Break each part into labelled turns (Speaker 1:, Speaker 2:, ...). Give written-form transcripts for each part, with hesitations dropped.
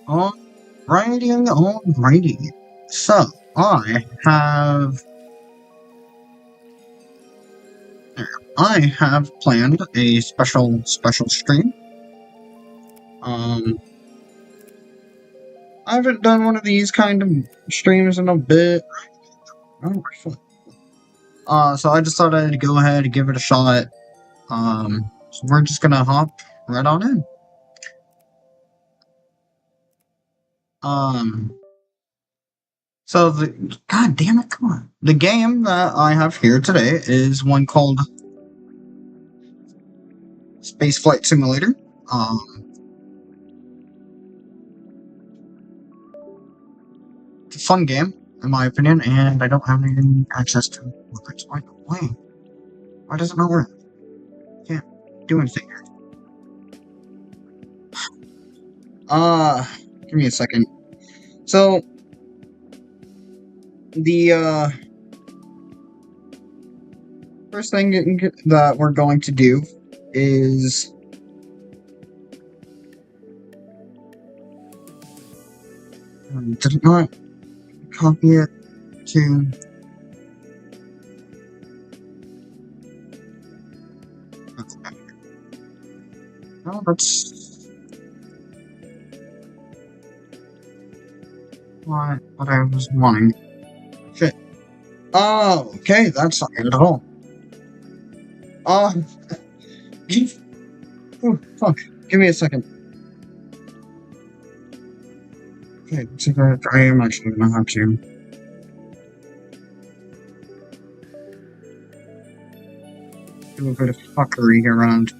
Speaker 1: Alrighty. So, I have planned a special stream. I haven't done one of these kind of streams in a bit. So I just thought I'd go ahead and give it a shot. So we're just gonna hop right on in. So god damn it, come on. The game that I have here today is one called Space Flight Simulator. It's a fun game, in my opinion, and I don't have any access to weapons. Why does it not work? Can't do anything here. Give me a second. So, the, first thing that we're going to do is did not copy it to no, that's what I was wanting. Shit. Oh, okay, that's not good at all. Fuck. Give me a second. Okay, so I am actually gonna have to do a bit of fuckery around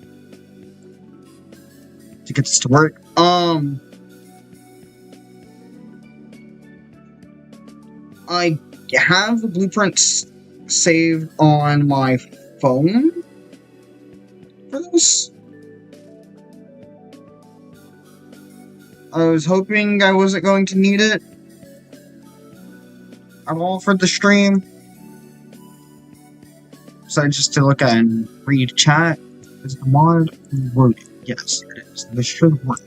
Speaker 1: to get this to work. I have the blueprints saved on my phone for this. I was hoping I wasn't going to need it at all for the stream. So just to look at and read chat. Is the mod loaded? Yes, it is. This should work.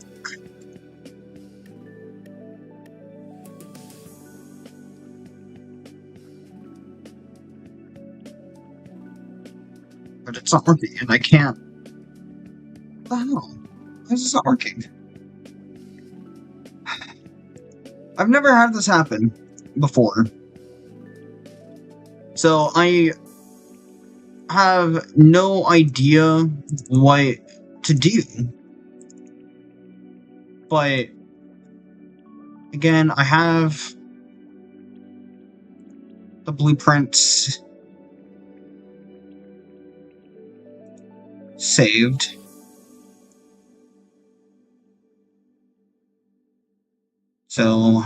Speaker 1: But it's not working, and I can't. What the hell? Why is this not working? I've never had this happen before. So I have no idea what to do. But again, I have the blueprints saved. So all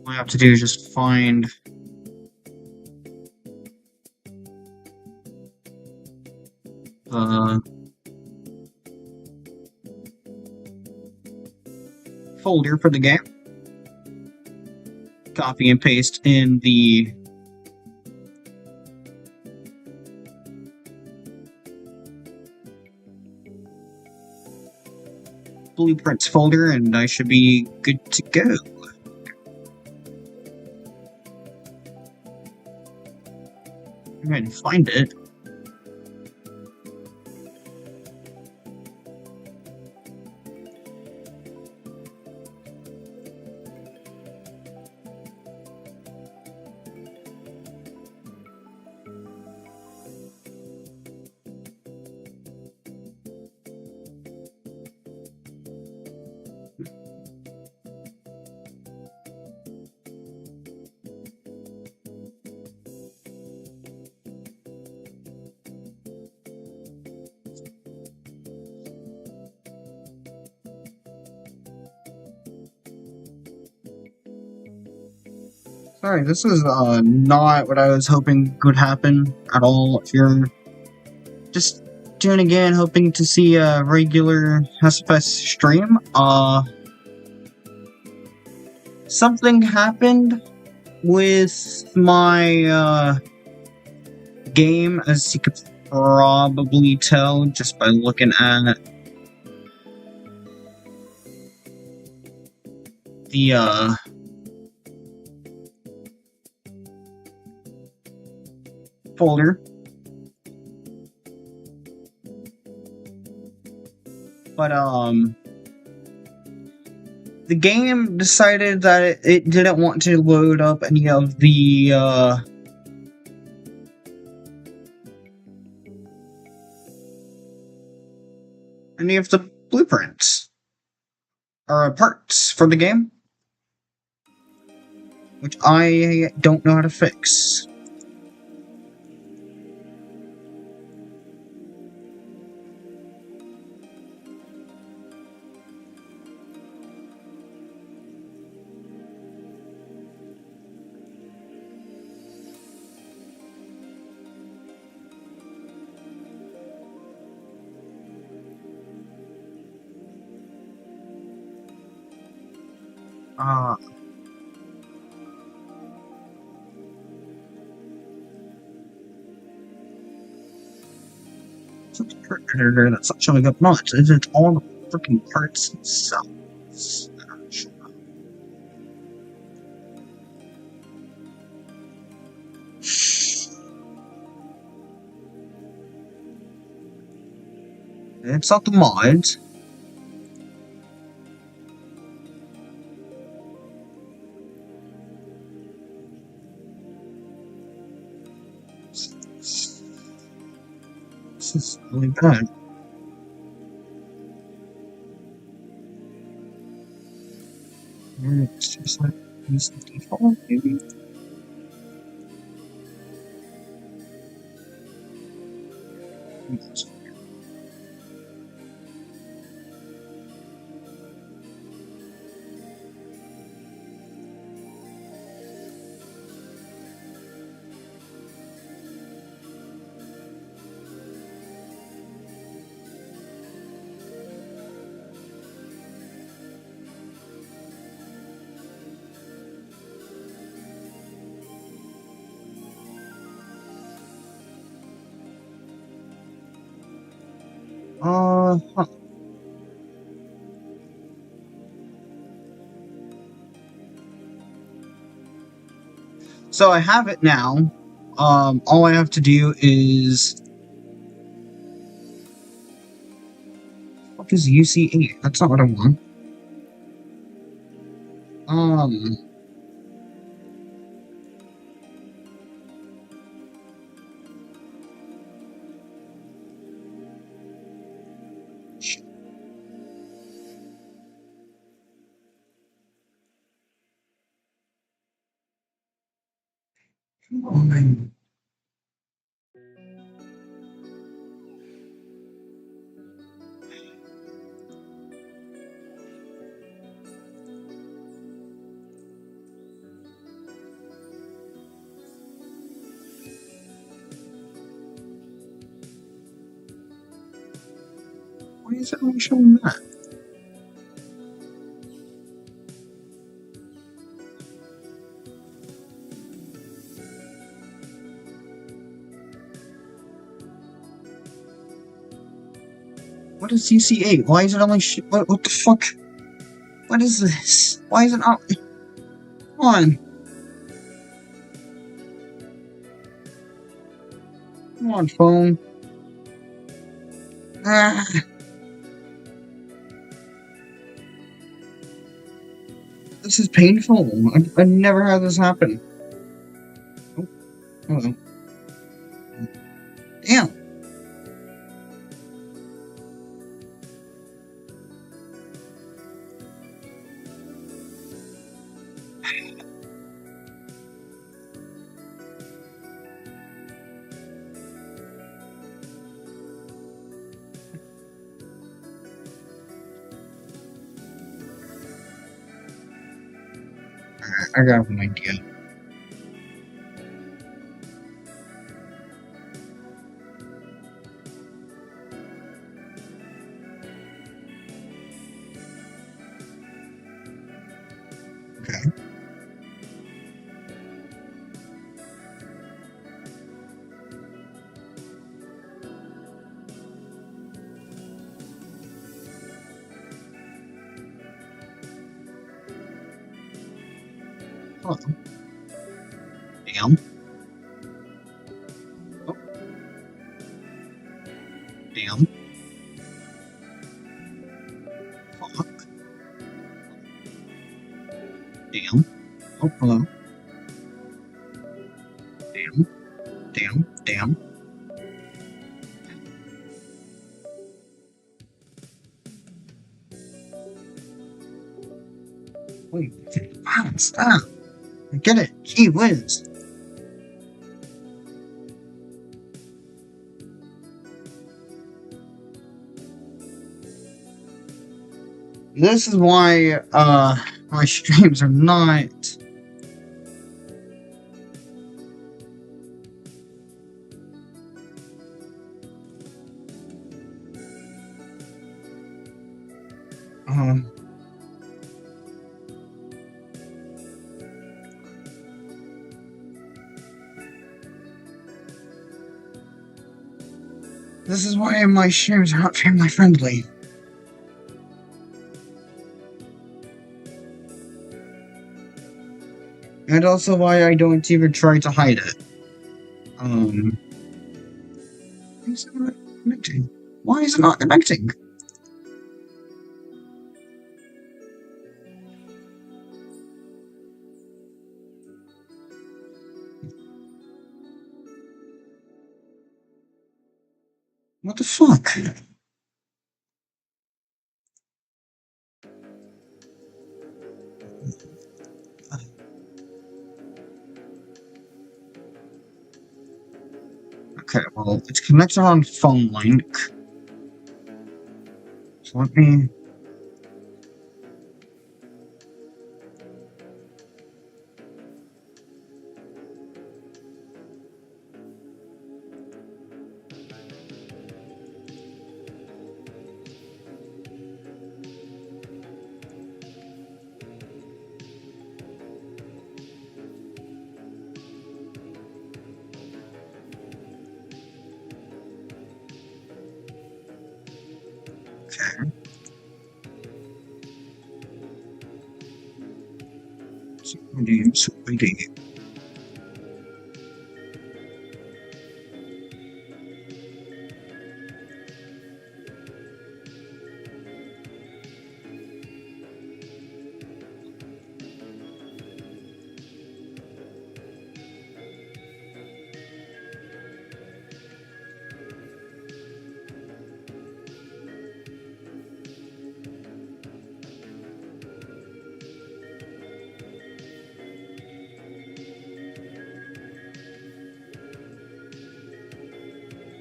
Speaker 1: I have to do is just find the folder for the game, copy and paste in the blueprints folder, and I should be good to go. I'm going to find it. Sorry, this is not what I was hoping would happen at all. If you're just tuning in, hoping to see a regular SFS stream, something happened with my game, as you could probably tell just by looking at the folder. But the game decided that it didn't want to load up any of the blueprints or parts for the game, which I don't know how to fix. Editor that's not showing up much. It's all the freaking parts themselves. It's not the mods. This is really bad. It's just like use the default, maybe. Huh. So I have it now. All I have to do is... What is UC8? That's not what I want. Why is it only showing that? What is CC8? Why is it only what the fuck? What is this? Why is it not... Come on. Come on, phone. Ah. This is painful. I've never had this happen. Oh, hello. Damn. I got an idea. Okay. Oh, damn. Oh, damn. Fuck. Damn. Oh, hello. Damn. Damn. Damn. Wait. Ah, stop. I get it. He wins. This is why, my streams are not... This is why my streams are not family friendly. And also why I don't even try to hide it. Why is it not connecting? Why is it not connecting? What the fuck? Okay, well, it's connected on phone link. So let me... Okay. Somebody.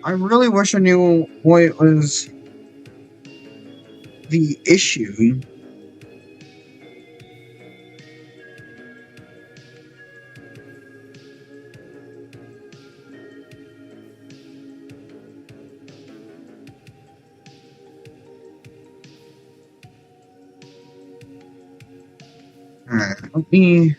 Speaker 1: I really wish I knew what was the issue. Alright, let me...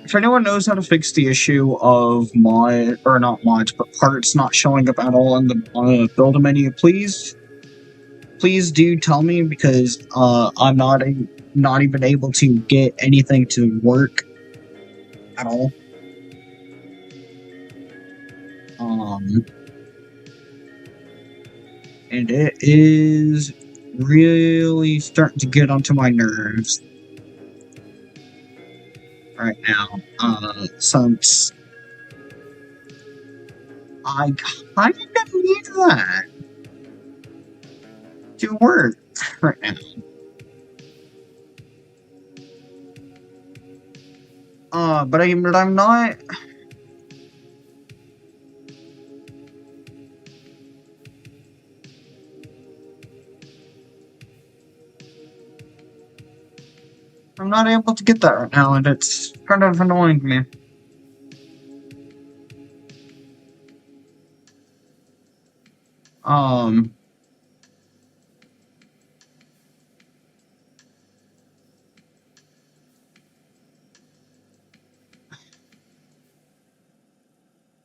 Speaker 1: If anyone knows how to fix the issue of not mods, but parts not showing up at all in the build menu, please do tell me, because I'm not even able to get anything to work at all. And it is really starting to get onto my nerves right now, since I kind of need that to work right now. But I'm not... I'm not able to get that right now, and it's kind of annoying me.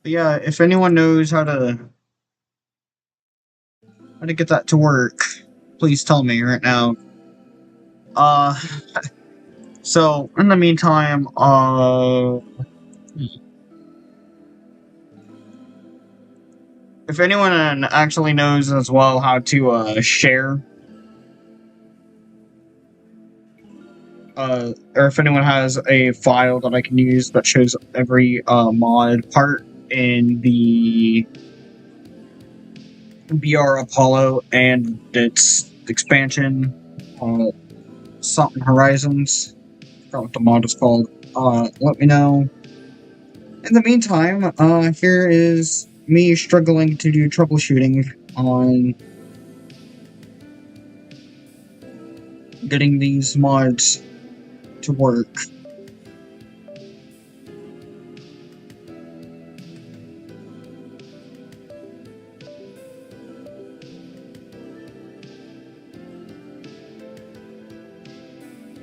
Speaker 1: Yeah, if anyone knows how to get that to work, please tell me right now. So in the meantime, if anyone actually knows as well how to share, or if anyone has a file that I can use that shows every mod part in the BR Apollo and its expansion, something Horizons, I forgot what the mod is called, let me know. In the meantime, here is me struggling to do troubleshooting on getting these mods to work.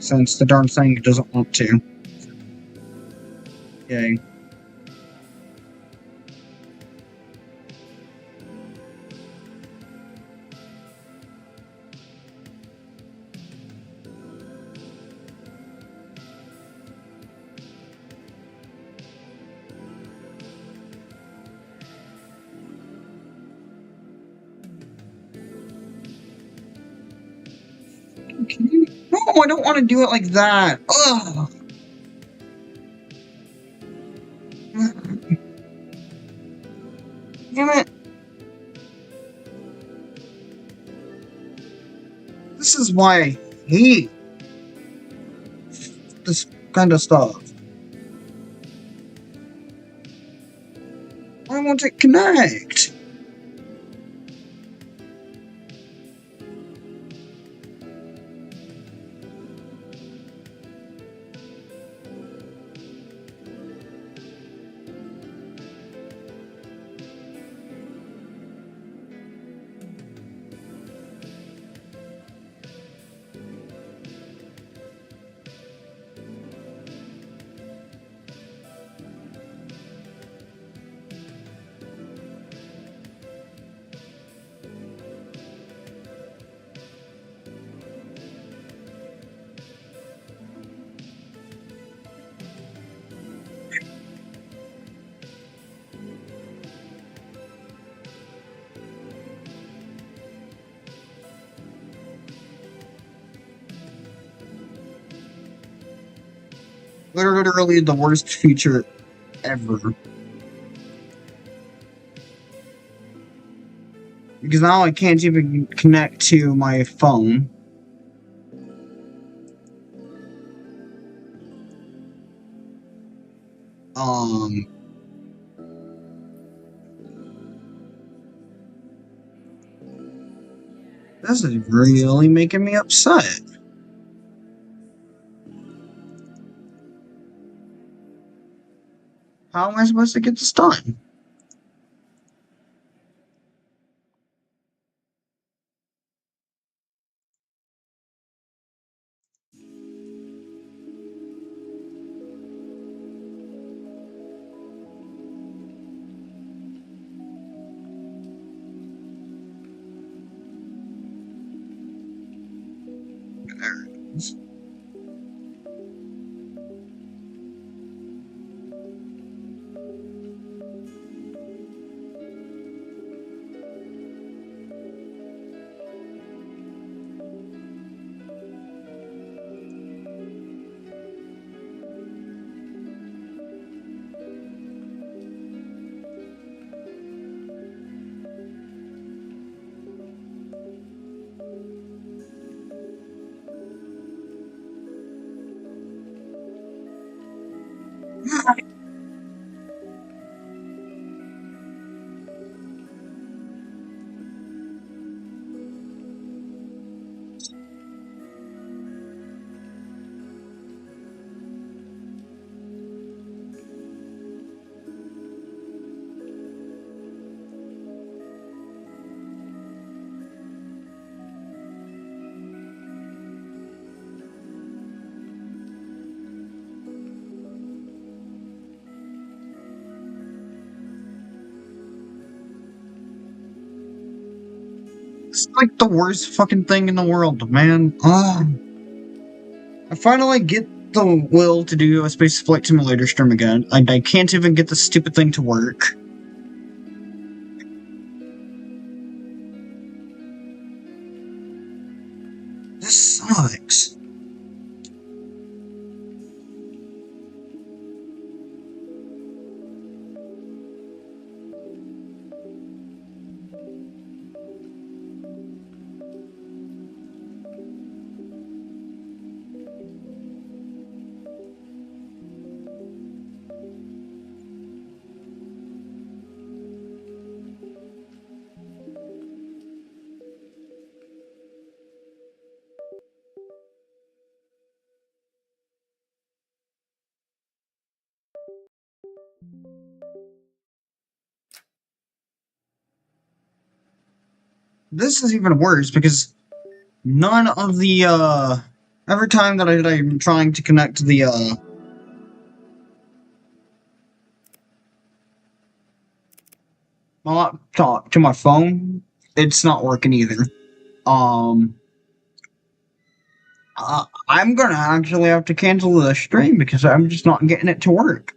Speaker 1: Since the darn thing doesn't want to. Yay. No, I don't want to do it like that. Ugh. Damn it. This is why I hate this kind of stuff. Why won't it connect? Literally the worst feature ever. Because now I can't even connect to my phone. This is really making me upset. How am I supposed to get this done? There it is. It's like the worst fucking thing in the world, man. I finally get the will to do a Space Flight Simulator stream again, and I can't even get the stupid thing to work. This sucks. This is even worse because none of the every time that I'm trying to connect the my laptop to my phone, it's not working either. I'm gonna actually have to cancel the stream because I'm just not getting it to work.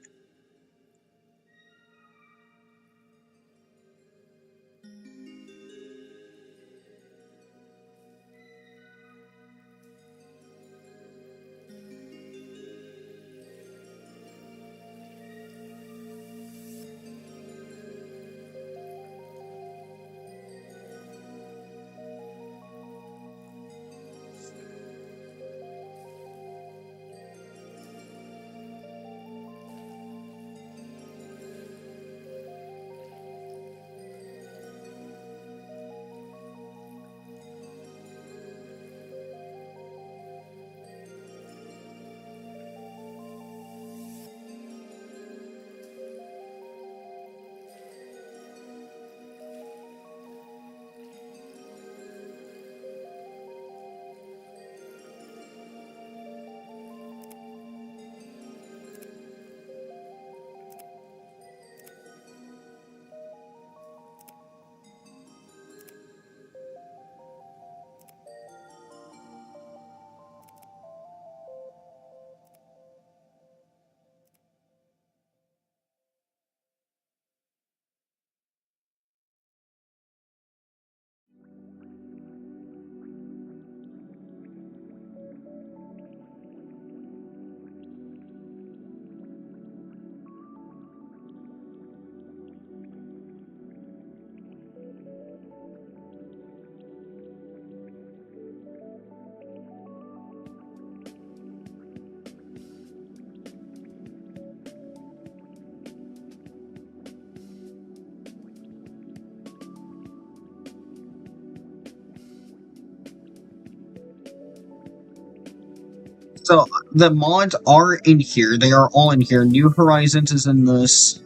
Speaker 1: So the mods are in here. They are all in here. New Horizons is in this.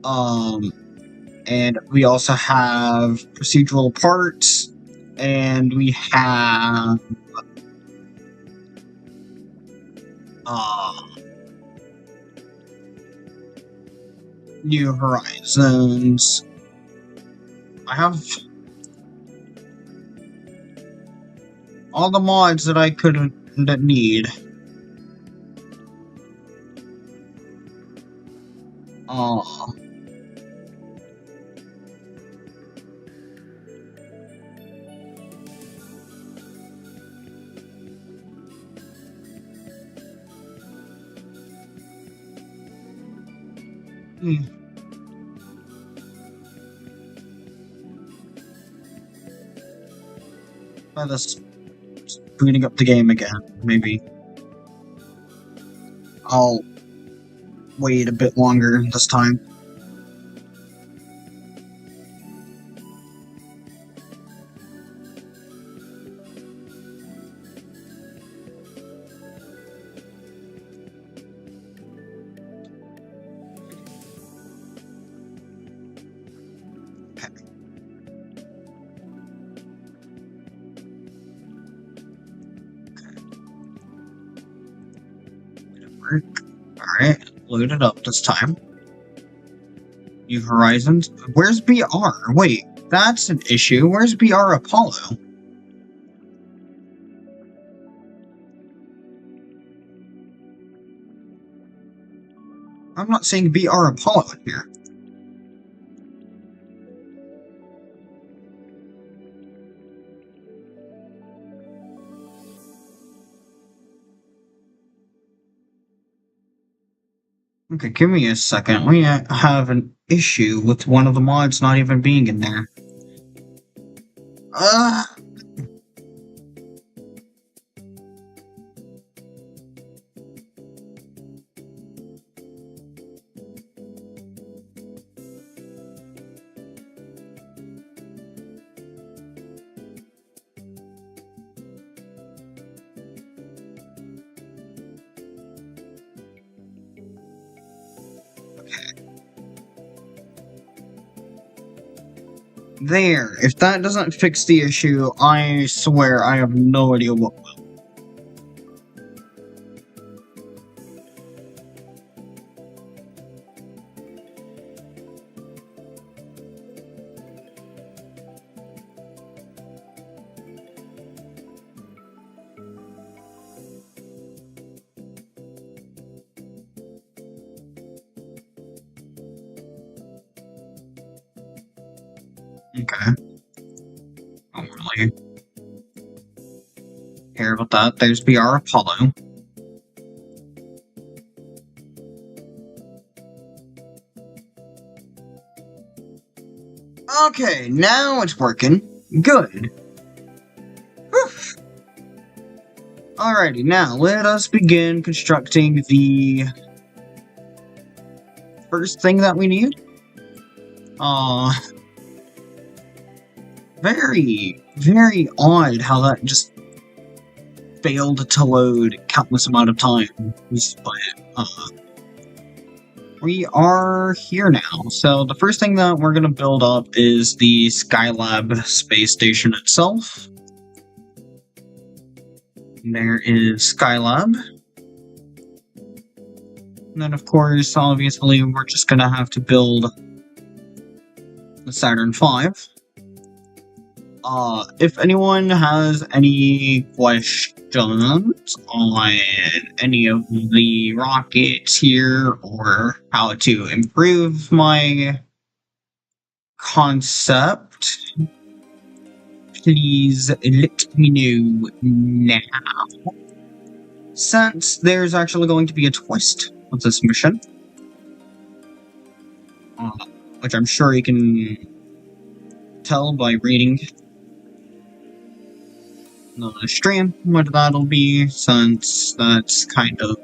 Speaker 1: And we also have procedural parts, and we have New Horizons. I have all the mods that I could need. By this booting up the game again, maybe. I'll wait a bit longer this time. Alright, load it up this time. New Horizons. Where's BR? Wait. that's an issue, where's BR Apollo? I'm not seeing BR Apollo in here. Okay, give me a second. We have an issue with one of the mods not even being in there. There. If that doesn't fix the issue, I swear I have no idea what will. Okay. I don't really care about that. There's BR Apollo. Okay, now it's working. Good. Whew. Alrighty, now let us begin constructing the first thing that we need. Very odd how that just failed to load countless amount of times, but we are here now. So the first thing that we're going to build up is the Skylab space station itself. There is Skylab. And then of course, obviously, we're just going to have to build the Saturn V. If anyone has any questions on any of the rockets here, or how to improve my concept, please let me know now. Since there's actually going to be a twist with this mission, which I'm sure you can tell by reading the stream what that'll be, since that's kind of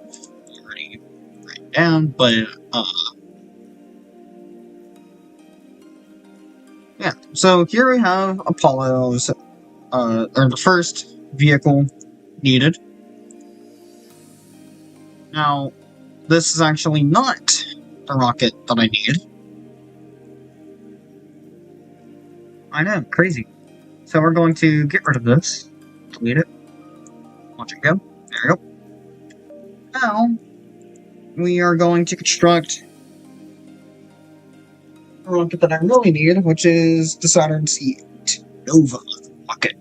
Speaker 1: already written down, but yeah, so here we have Apollo's or the first vehicle needed. Now, this is actually not the rocket that I need. I know, crazy. So we're going to get rid of this. Delete it. Watch it go. There we go. Now, we are going to construct a rocket that I really need, which is the Saturn C8 Nova rocket.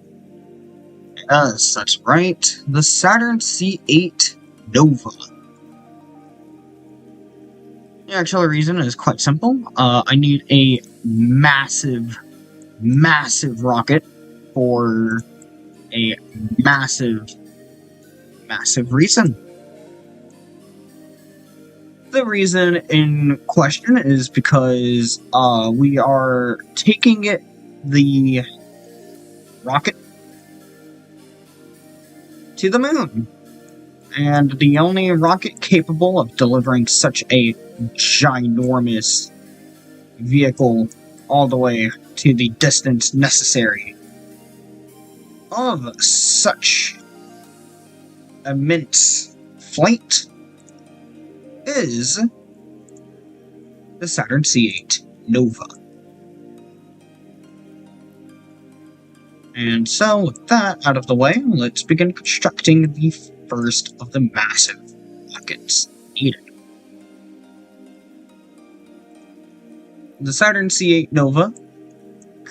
Speaker 1: Yes, that's right. The Saturn C8 Nova. The actual reason is quite simple. I need a massive rocket for a massive reason. The reason in question is because we are taking the rocket to the moon. And the only rocket capable of delivering such a ginormous vehicle all the way to the distance necessary of such immense flight is the Saturn C8 Nova. And so, with that out of the way, let's begin constructing the first of the massive rockets needed. The Saturn C8 Nova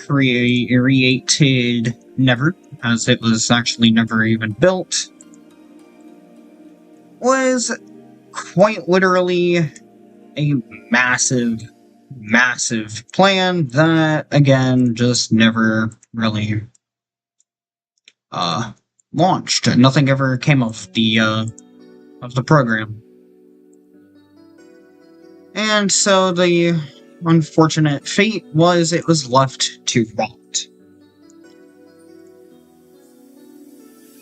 Speaker 1: created never, as it was actually never even built, was quite literally a massive plan that, again, just never really launched. Nothing ever came of the program. And so the unfortunate fate was it was left to rot.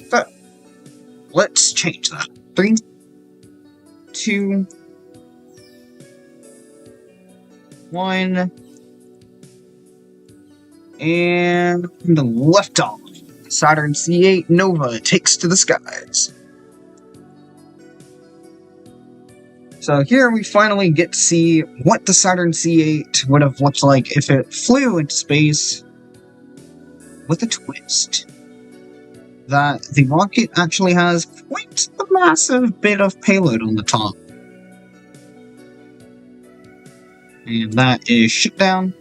Speaker 1: But let's change that. 3, 2, 1, and left off. Saturn C8 Nova takes to the skies. So here we finally get to see what the Saturn C8 would have looked like if it flew into space, with a twist. That the rocket actually has quite a massive bit of payload on the top. And that is shutdown,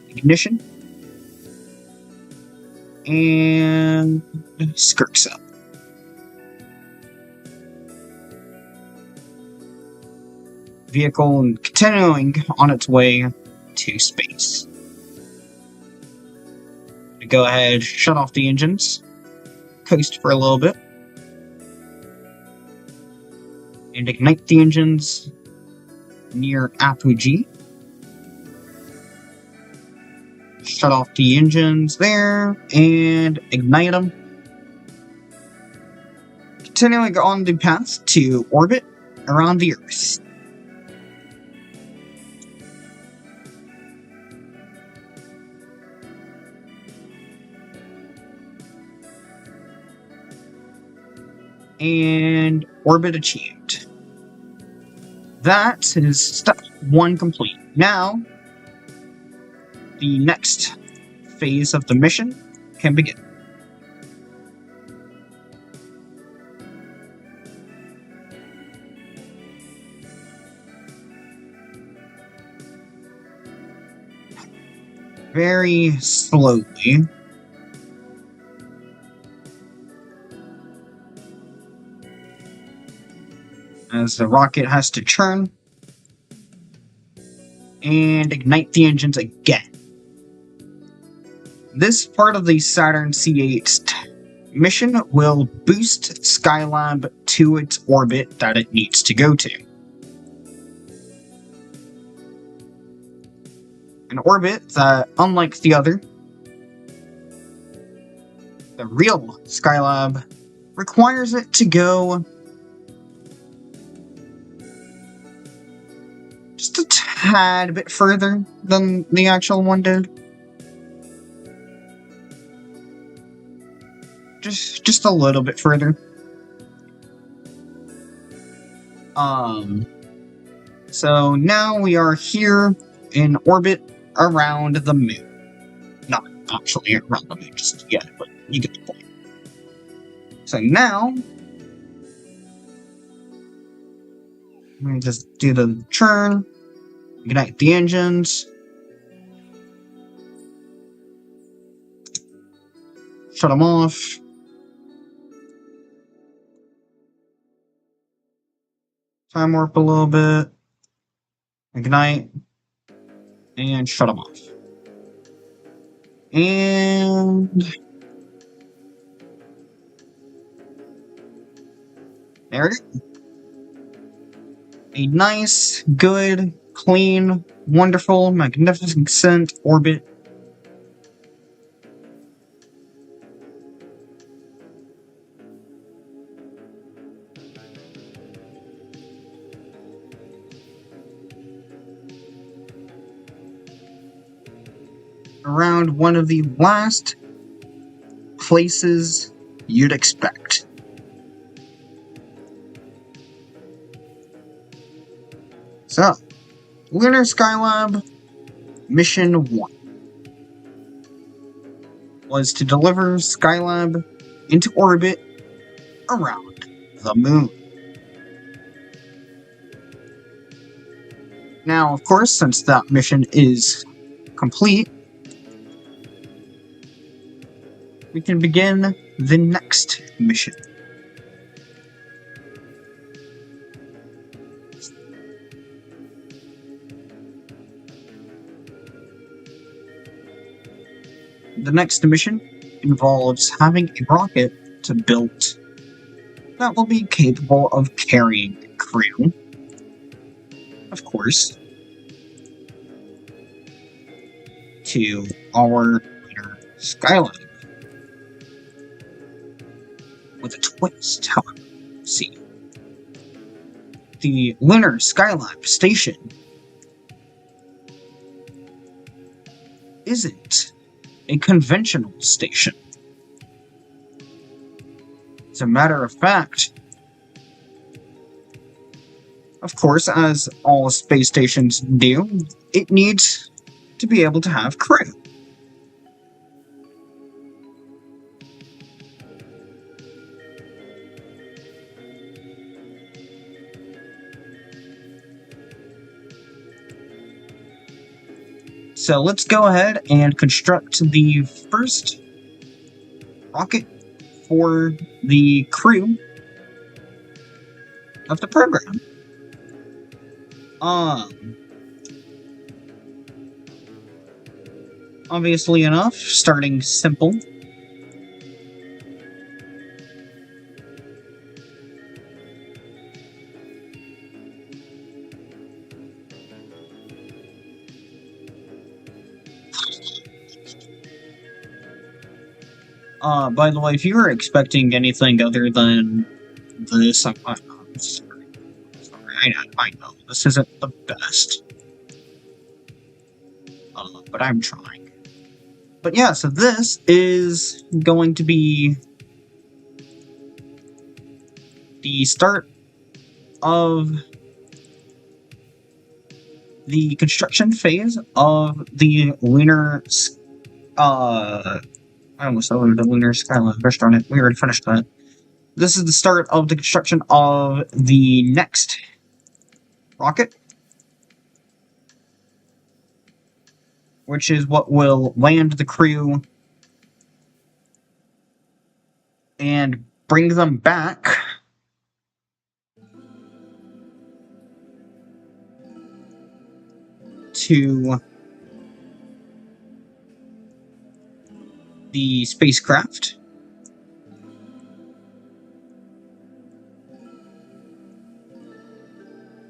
Speaker 1: ignition, and skirks up. Vehicle continuing on its way to space. Go ahead, shut off the engines, coast for a little bit, and ignite the engines near apogee. Shut off the engines there, and ignite them. Continuing on the path to orbit around the Earth. And orbit achieved. That is step 1 complete. Now, the next phase of the mission can begin. Very slowly. As the rocket has to churn and ignite the engines again. This part of the Saturn C8's mission will boost Skylab to its orbit that it needs to go to. An orbit that, unlike the other, the real Skylab, requires it to go just a tad bit further than the actual one did. Just a little bit further. So now we are here in orbit around the moon. Not actually around the moon just yet, but you get the point. So now, let me just do the churn, ignite the engines, shut them off, time warp a little bit, ignite, and shut them off. And there it is. A nice, good, clean, wonderful, magnificent orbit. Around one of the last places you'd expect. So, Lunar Skylab Mission 1 was to deliver Skylab into orbit around the moon. Now, of course, since that mission is complete, we can begin the next mission. The next mission involves having a rocket built that will be capable of carrying crew, of course, to our lunar Skylab. With a twist, however. See, the lunar Skylab station isn't a conventional station. As a matter of fact, of course, as all space stations do, it needs to be able to have crew. So let's go ahead and construct the first rocket for the crew of the program. Obviously enough, starting simple. By the way, if you were expecting anything other than this, I'm sorry. I know, this isn't the best. But I'm trying. But yeah, so this is going to be the start of the construction phase of the lunar I almost said the lunar Skylab. Gosh darn it, we already finished that. This is the start of the construction of the next rocket, which is what will land the crew and bring them back to the spacecraft.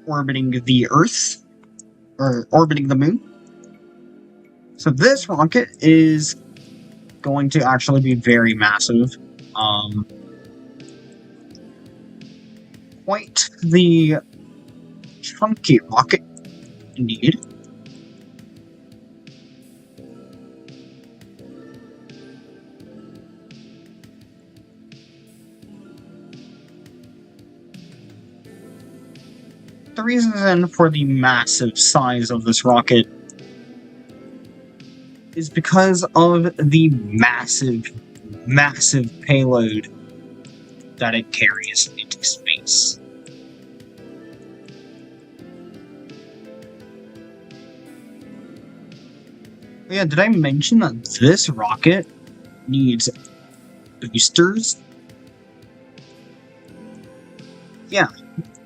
Speaker 1: Orbiting the Earth, or orbiting the Moon. So this rocket is going to actually be very massive. Quite the chunky rocket, indeed. The reason for the massive size of this rocket is because of the massive payload that it carries into space. Yeah, did I mention that this rocket needs boosters? Yeah,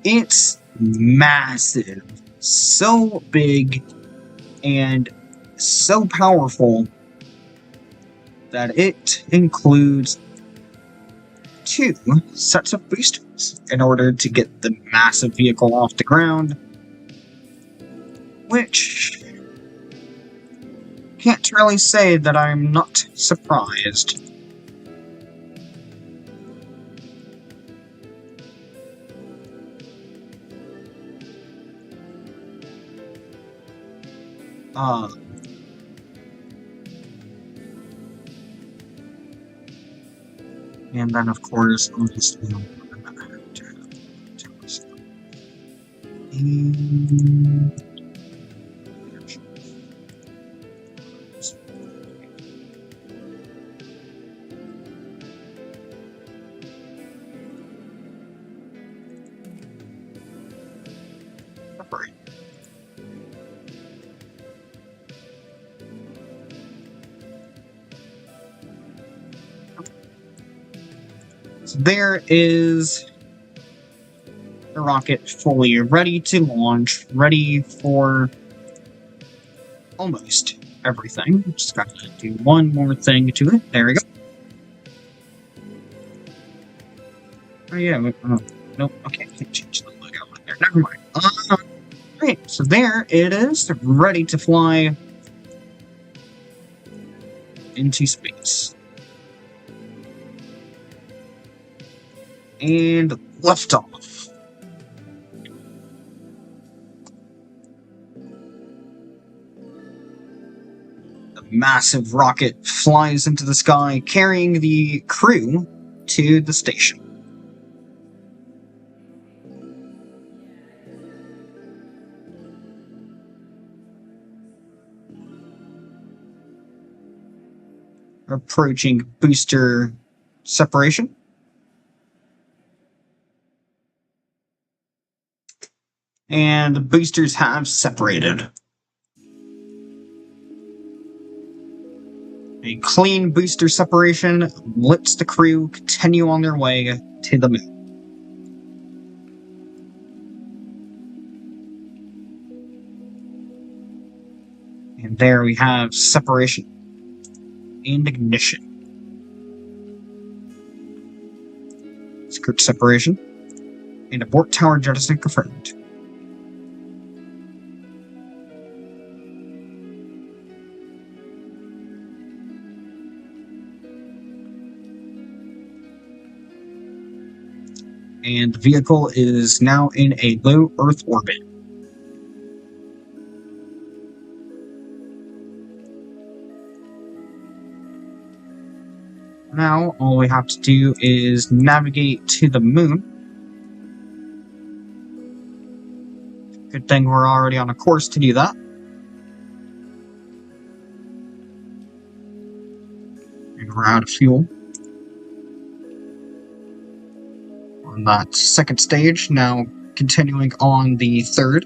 Speaker 1: it's massive, so big and so powerful that it includes 2 sets of boosters in order to get the massive vehicle off the ground, which can't really say that I'm not surprised. And then, of course, obviously, So there is the rocket fully ready to launch, ready for almost everything. Just got to do one more thing to it. There we go. Oh yeah, nope, okay, I can't change the logo on there. Never mind. Great, so there it is, ready to fly into space. And liftoff. The massive rocket flies into the sky, carrying the crew to the station. Approaching booster separation. And the boosters have separated. A clean booster separation lets the crew continue on their way to the moon. And there we have separation and ignition. Skirt separation. And abort tower jettison confirmed. And the vehicle is now in a low Earth orbit. Now, all we have to do is navigate to the moon. Good thing we're already on a course to do that. And we're out of fuel. On that second stage, now continuing on the third.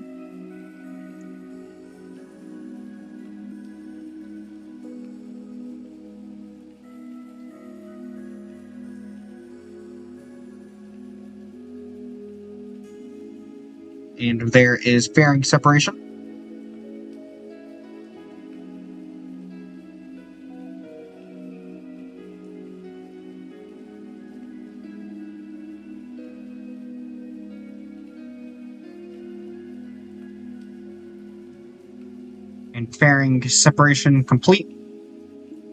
Speaker 1: And there is fairing separation. And fairing separation complete.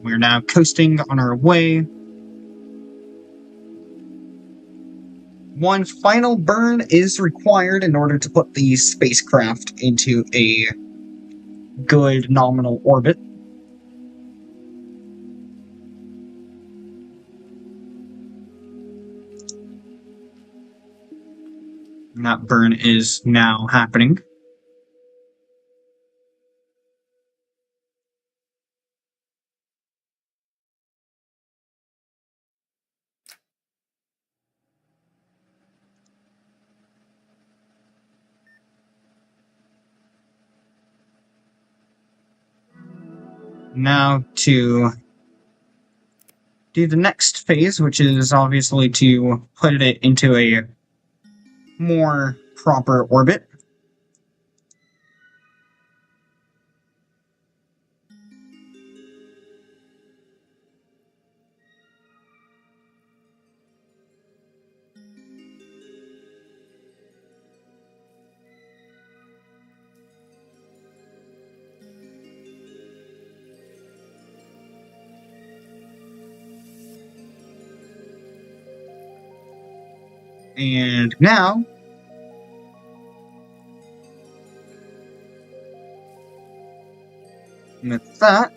Speaker 1: We're now coasting on our way. One final burn is required in order to put the spacecraft into a good nominal orbit. And that burn is now happening. Now to do the next phase, which is obviously to put it into a more proper orbit. And now, with that,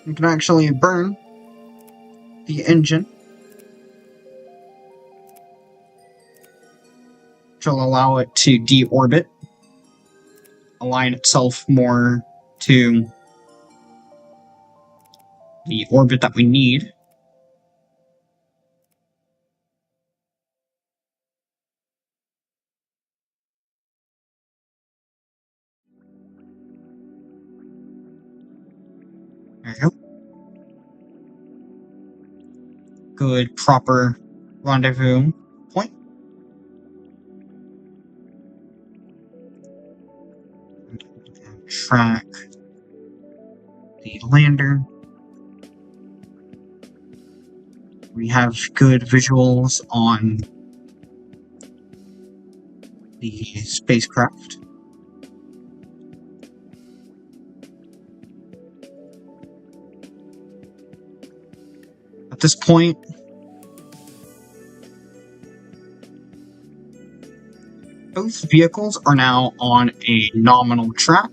Speaker 1: you can actually burn the engine. which will allow it to deorbit, align itself more to the orbit that we need. There you go. Good, proper rendezvous point. Track the lander. We have good visuals on the spacecraft. At this point, both vehicles are now on a nominal track.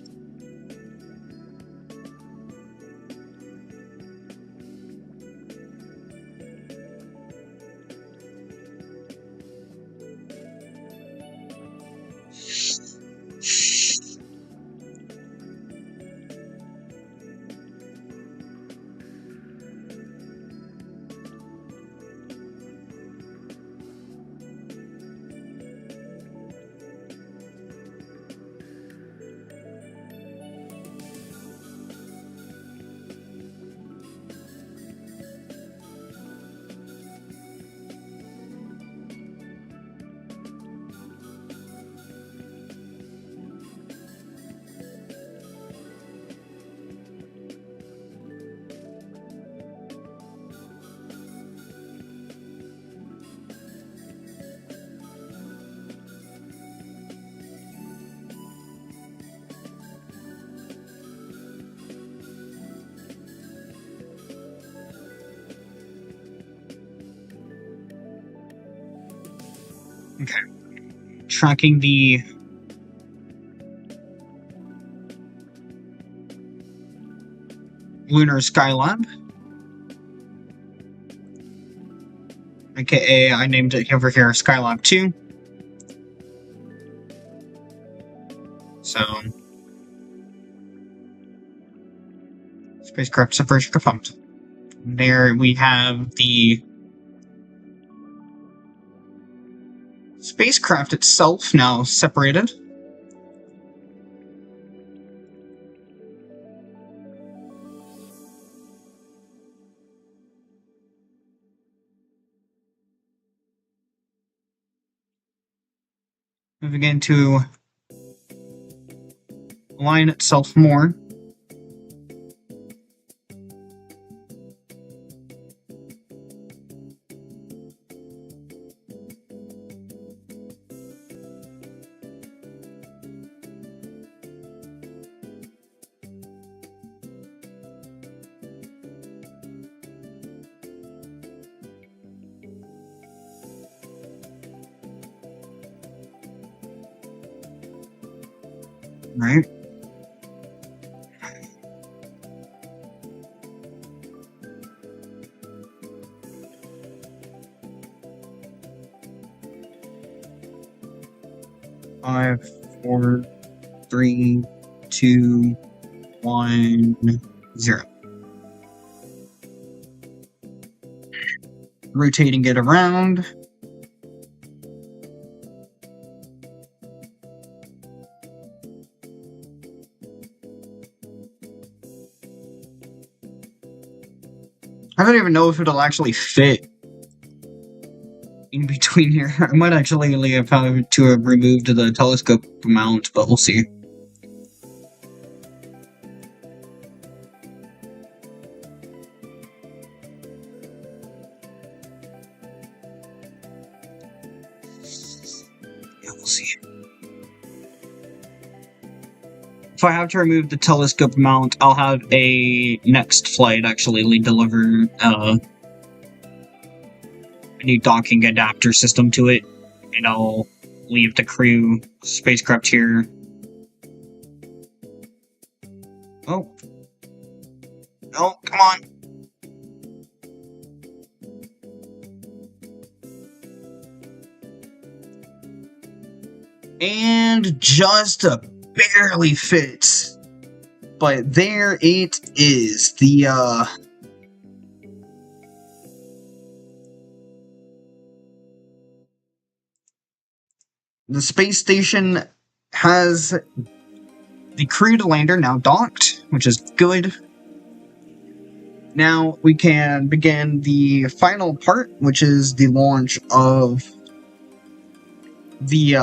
Speaker 1: Okay. Tracking the Lunar Skylab. AKA, I named it over here Skylab 2. So, spacecraft separation confirmed. There we have the spacecraft itself now separated. Moving in to align itself more. Right. Five, 4, 3, 2, 1, 0. Rotating it around. I don't even know if it'll actually fit in between here. I might actually have had to have removed the telescope mount, but we'll see. Yeah, we'll see. If I have to remove the telescope mount, I'll have a next flight actually deliver a new docking adapter system to it, and I'll leave the crew spacecraft here. Oh. No, come on. And just barely fits. But there it is. The space station has the crewed lander now docked, which is good. Now we can begin the final part, which is the launch of the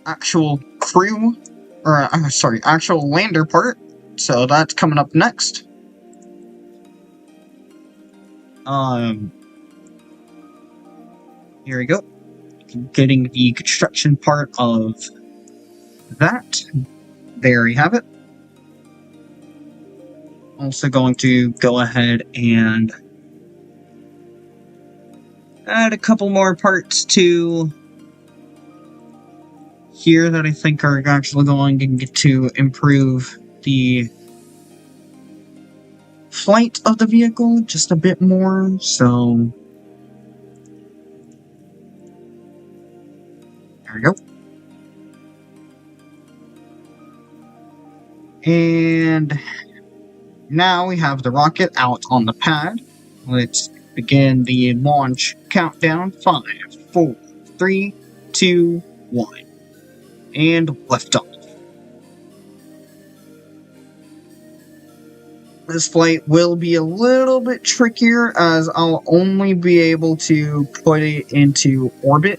Speaker 1: actual crew, or sorry, actual lander part. So that's coming up next. Here we go. Getting the construction part of that. There you have it. Also going to go ahead and add a couple more parts to here that I think are actually going to get to improve the flight of the vehicle just a bit more, so there we go. And now we have the rocket out on the pad. Let's begin the launch countdown. 5, 4, 3, 2, 1. And liftoff. This flight will be a little bit trickier as I'll only be able to put it into orbit.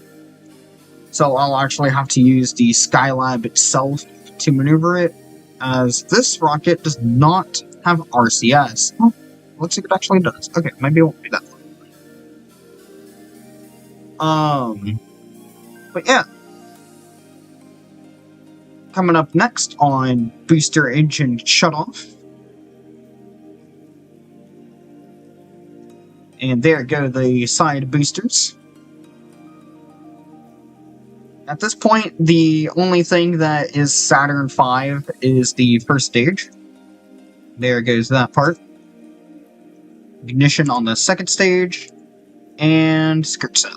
Speaker 1: So I'll actually have to use the Skylab itself to maneuver it, as this rocket does not have RCS. Oh, let's see if it actually does. Okay, maybe it won't be that one. But yeah. Coming up next on booster engine shutoff. And there go the side boosters. At this point, the only thing that is Saturn V is the first stage. There goes that part. Ignition on the second stage. And skirt set.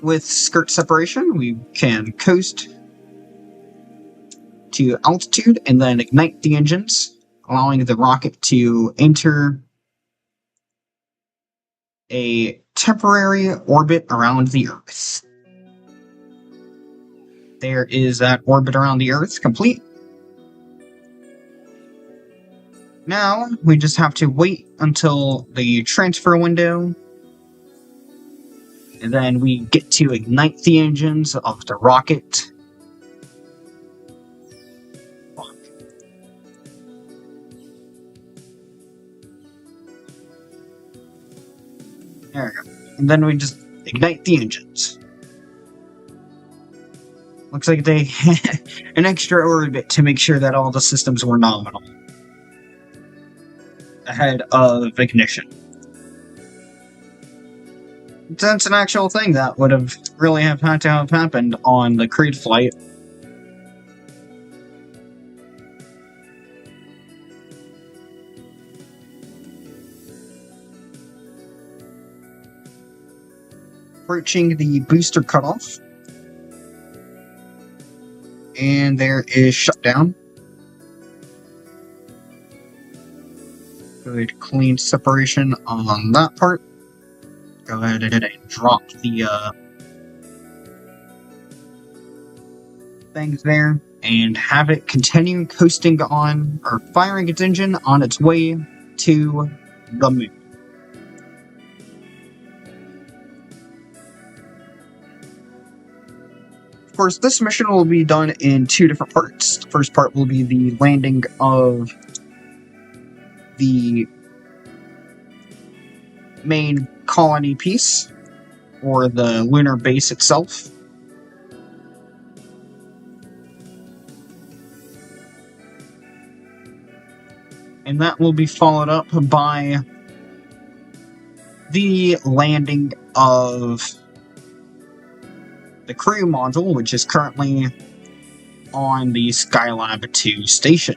Speaker 1: With skirt separation, we can coast to altitude and then ignite the engines, allowing the rocket to enter a temporary orbit around the Earth. There is that orbit around the Earth complete. Now, we just have to wait until the transfer window, and then we get to ignite the engines of the rocket. There we go. And then we just ignite the engines. Looks like they had an extra orbit to make sure that all the systems were nominal ahead of ignition. That's an actual thing that would have really had to have happened on the crewed flight. Approaching the booster cutoff. And there is shutdown. Good clean separation on that part. Go ahead and drop the things there and have it continue coasting on, or firing its engine on its way to the moon. Of course, this mission will be done in 2 different parts. The first part will be the landing of the main colony piece, or the lunar base itself. And that will be followed up by the landing of the crew module, which is currently on the Skylab 2 station.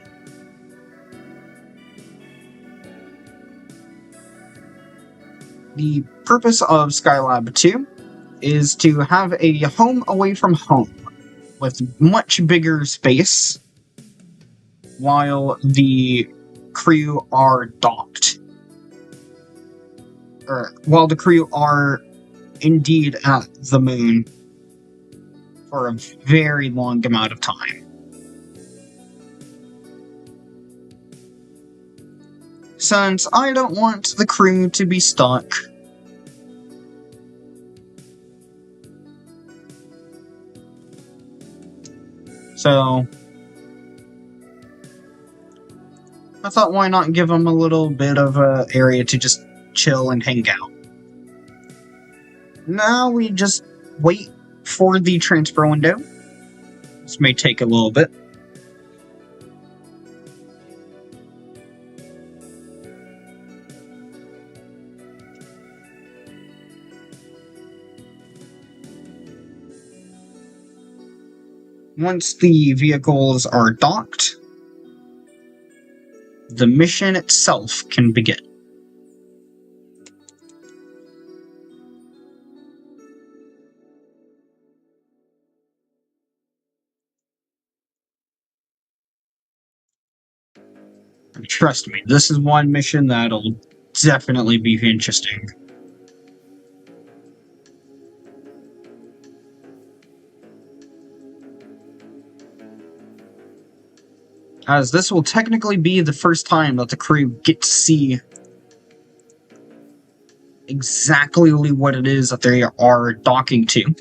Speaker 1: the purpose of Skylab 2 is to have a home away from home with much bigger space while the crew are docked. Or while the crew are indeed at the moon for a very long amount of time. Since I don't want the crew to be stuck, so I thought, why not give them a little bit of an area to just chill and hang out. Now we just wait for the transfer window. This may take a little bit. Once the vehicles are docked, the mission itself can begin. And trust me, this is one mission that'll definitely be interesting. As this will technically be the first time that the crew get to see exactly what it is that they are docking to.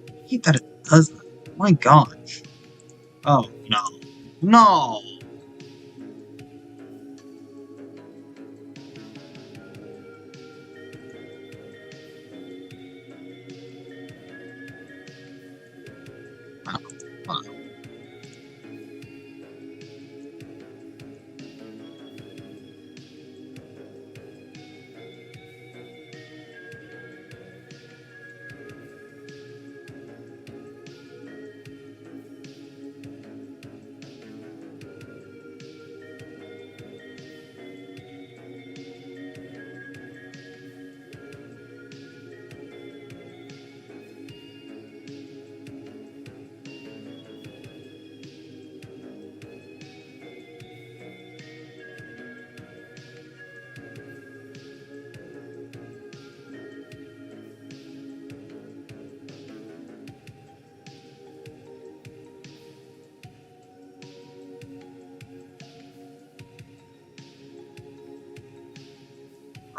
Speaker 1: I hate that it does that. My gosh. Oh, no. No! Oh.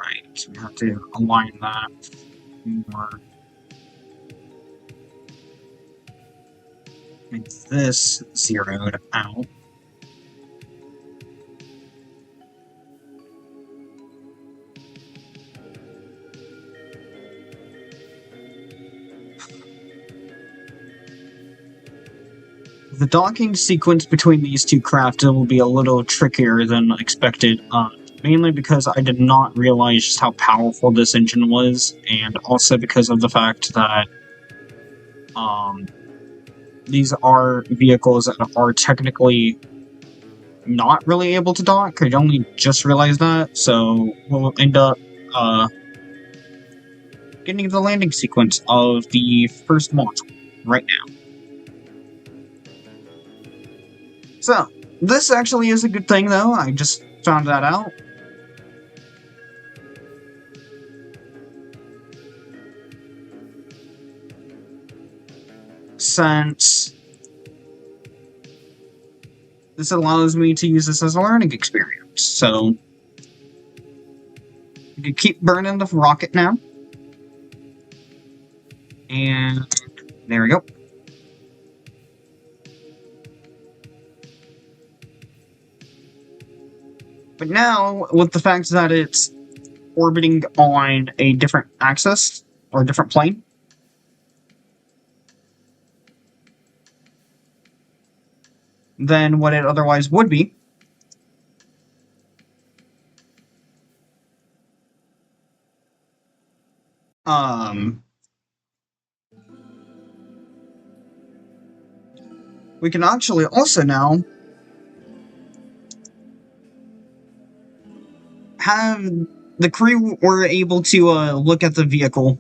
Speaker 1: Right, so we have to align that more. Make this zeroed out. The docking sequence between these two craft will be a little trickier than expected, mainly because I did not realize just how powerful this engine was, and also because of the fact that these are vehicles that are technically not really able to dock. I only just realized that, so we'll end up getting the landing sequence of the first module right now. So, this actually is a good thing, though. I just found that out. Since this allows me to use this as a learning experience. So, you can keep burning the rocket now. And there we go. But now, with the fact that it's orbiting on a different axis, or a different plane, than what it otherwise would be, we can actually also now have the crew were able to look at the vehicle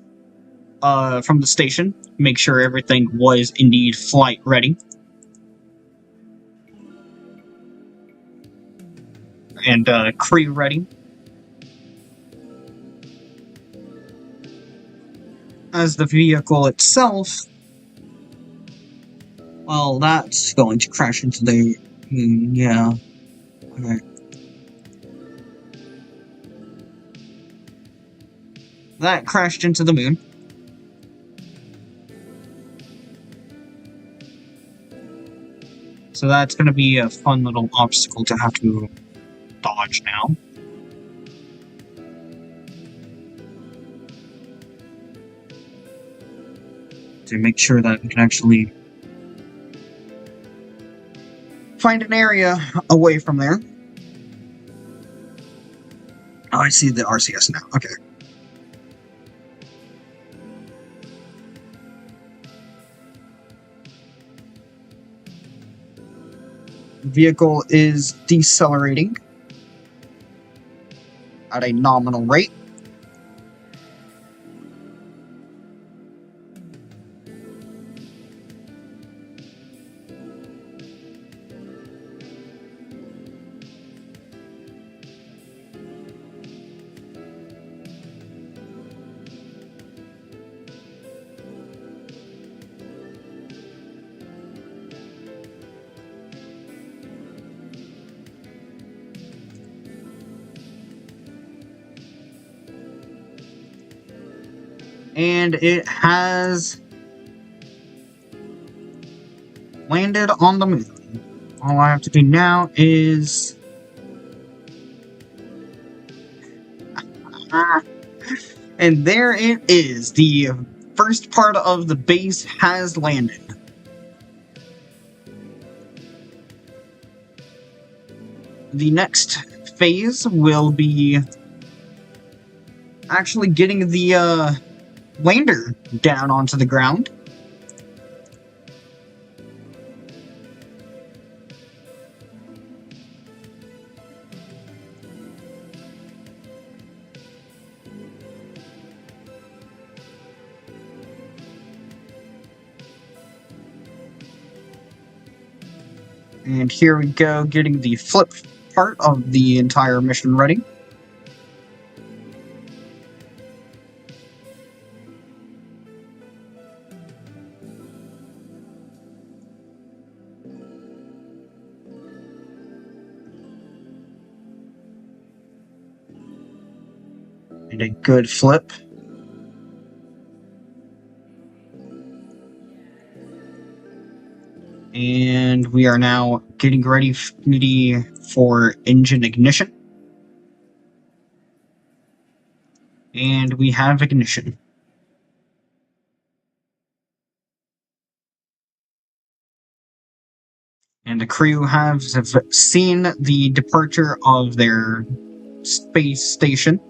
Speaker 1: from the station, make sure everything was indeed flight ready, and crew ready. As the vehicle itself, well, that's going to crash into the... yeah. Okay. That crashed into the moon. So that's going to be a fun little obstacle to have to dodge now. To make sure that we can actually find an area away from there. Oh, I see the RCS now. Okay. Vehicle is decelerating at a nominal rate. And it has landed on the moon. All I have to do now is... and there it is. The first part of the base has landed. The next phase will be actually getting the lander down onto the ground. And here we go, getting the flip part of the entire mission ready. And a good flip. And we are now getting ready for engine ignition. And we have ignition. And the crew have seen the departure of their space station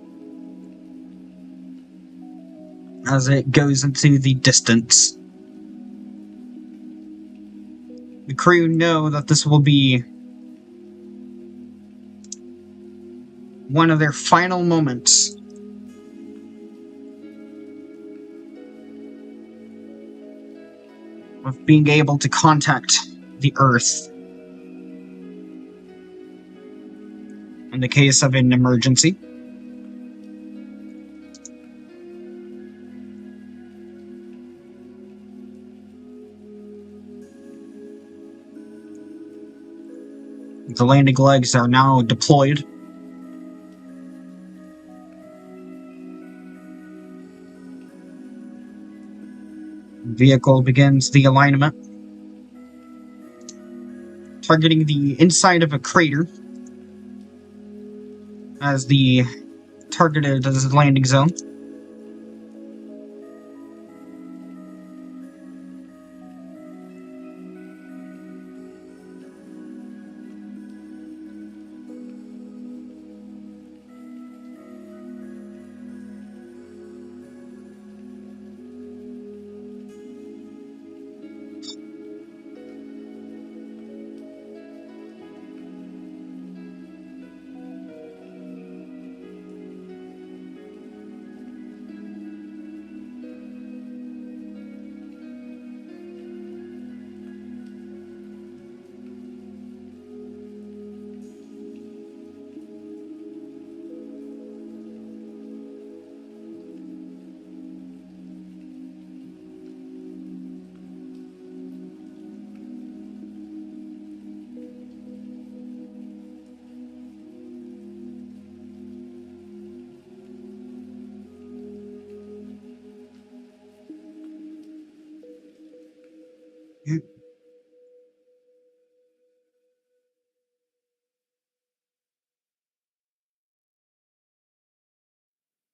Speaker 1: as it goes into the distance. The crew know that this will be one of their final moments. Of being able to contact the Earth in the case of an emergency. The landing legs are now deployed. Vehicle begins the alignment, targeting the inside of a crater as the targeted as the landing zone.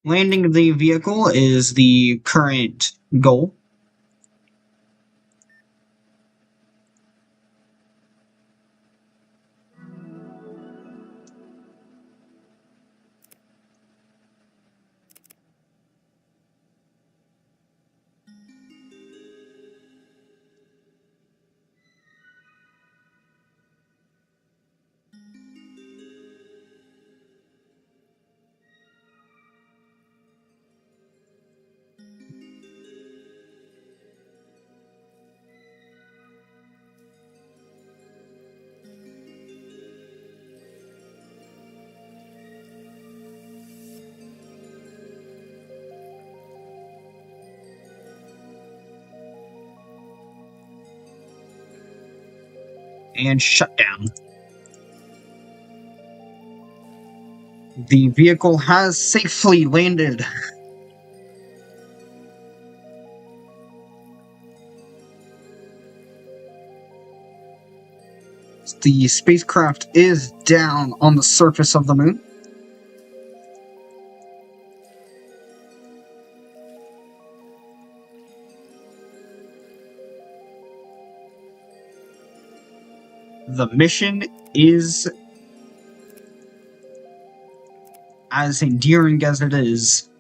Speaker 1: Landing the vehicle is the current goal. And shutdown. The vehicle has safely landed. The spacecraft is down on the surface of the moon. The mission is as endearing as it is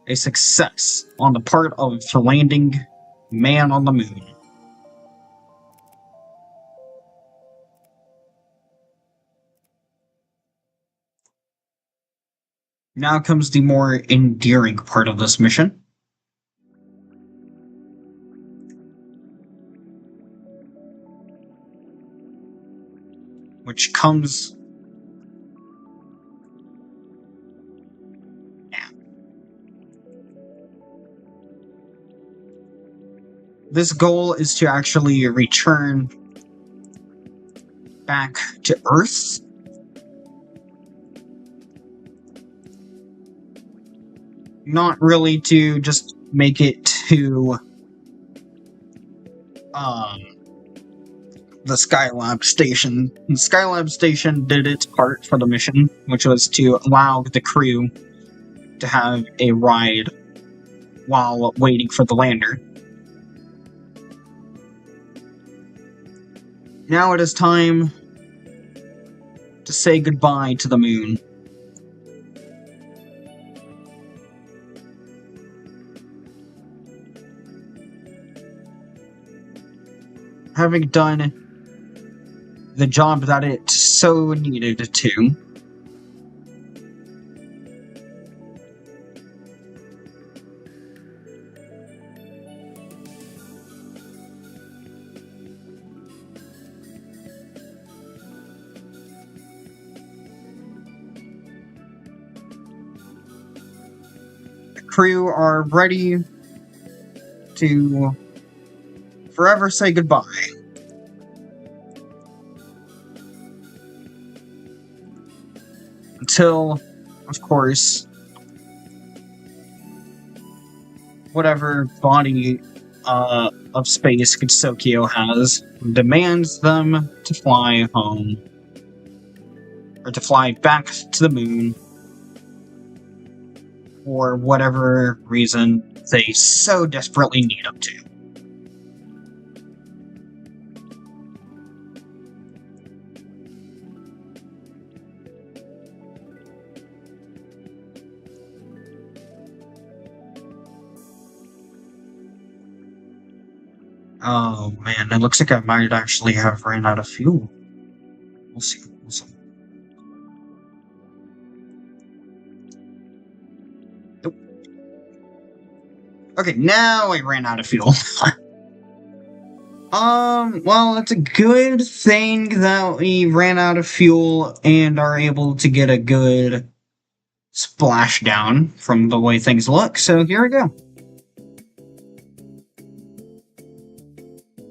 Speaker 1: a success on the part of landing man on the moon. Now comes the more endearing part of this mission. Which comes now. This goal is to actually return back to Earth. Not really to just make it to the Skylab station. The Skylab station did its part for the mission, which was to allow the crew to have a ride while waiting for the lander. Now it is time to say goodbye to the moon. Having done the job that it so needed to. The crew are ready to forever say goodbye. Until, of course, whatever body of space Kutsokyo has demands them to fly home. Or to fly back to the moon. For whatever reason they so desperately need them to. Oh man, it looks like I might actually have ran out of fuel. We'll see. We'll see. Nope. Okay, now I ran out of fuel. Well, it's a good thing that we ran out of fuel and are able to get a good splashdown from the way things look, so here we go.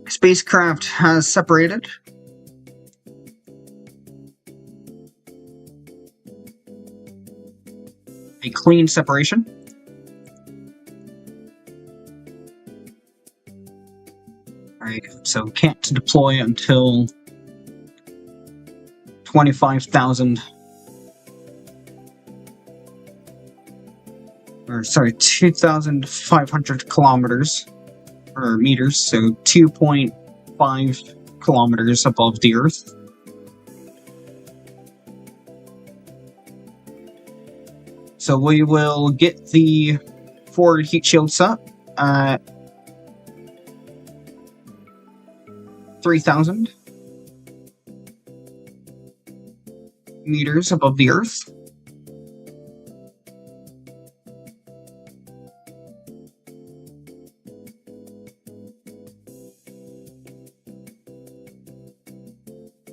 Speaker 1: Spacecraft has separated. A clean separation. Alright, so can't deploy until 25,000. or sorry, 2,500 kilometers, or meters, so 2.5 kilometers above the Earth. So we will get the forward heat shields up at 3,000 meters above the Earth.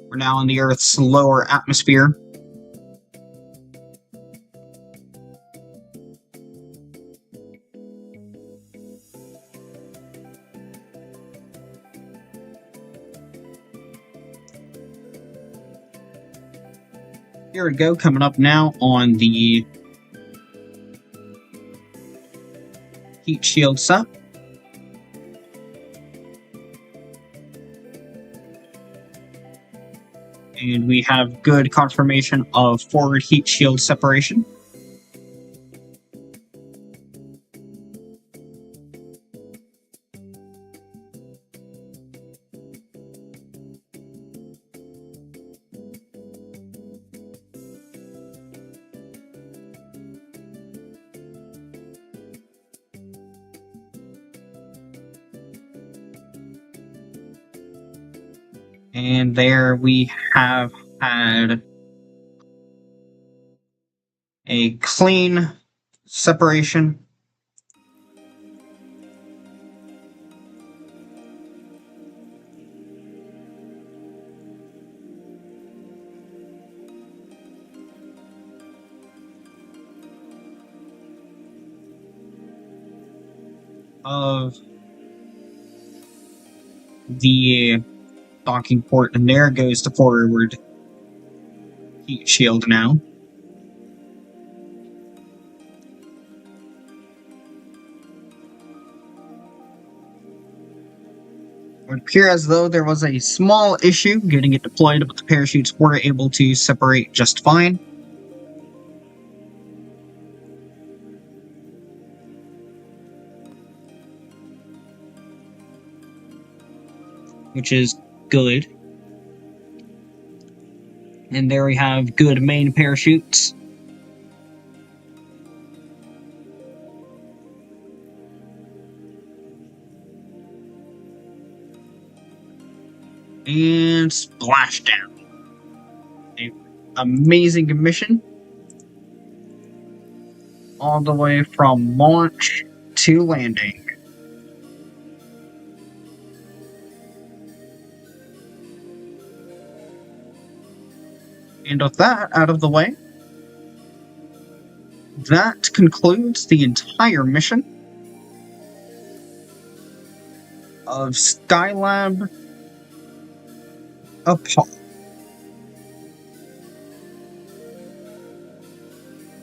Speaker 1: We're now in the Earth's lower atmosphere. Here we go, coming up now on the heat shield set. And we have good confirmation of forward heat shield separation. And there we have had a clean separation. Of the docking port, and there goes the forward heat shield now. It would appear as though there was a small issue getting it deployed, but the parachutes were able to separate just fine. Which is good. And there we have good main parachutes. And splashdown. An amazing mission. All the way from launch to landing. And with that out of the way, that concludes the entire mission of Skylab Apollo.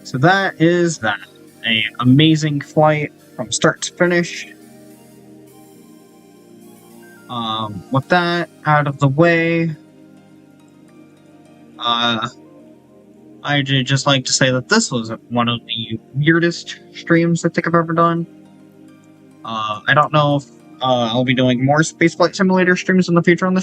Speaker 1: So that is that. An amazing flight from start to finish. With that out of the way, I'd just like to say that this was one of the weirdest streams I think I've ever done. I don't know if I'll be doing more Spaceflight Simulator streams in the future on this channel.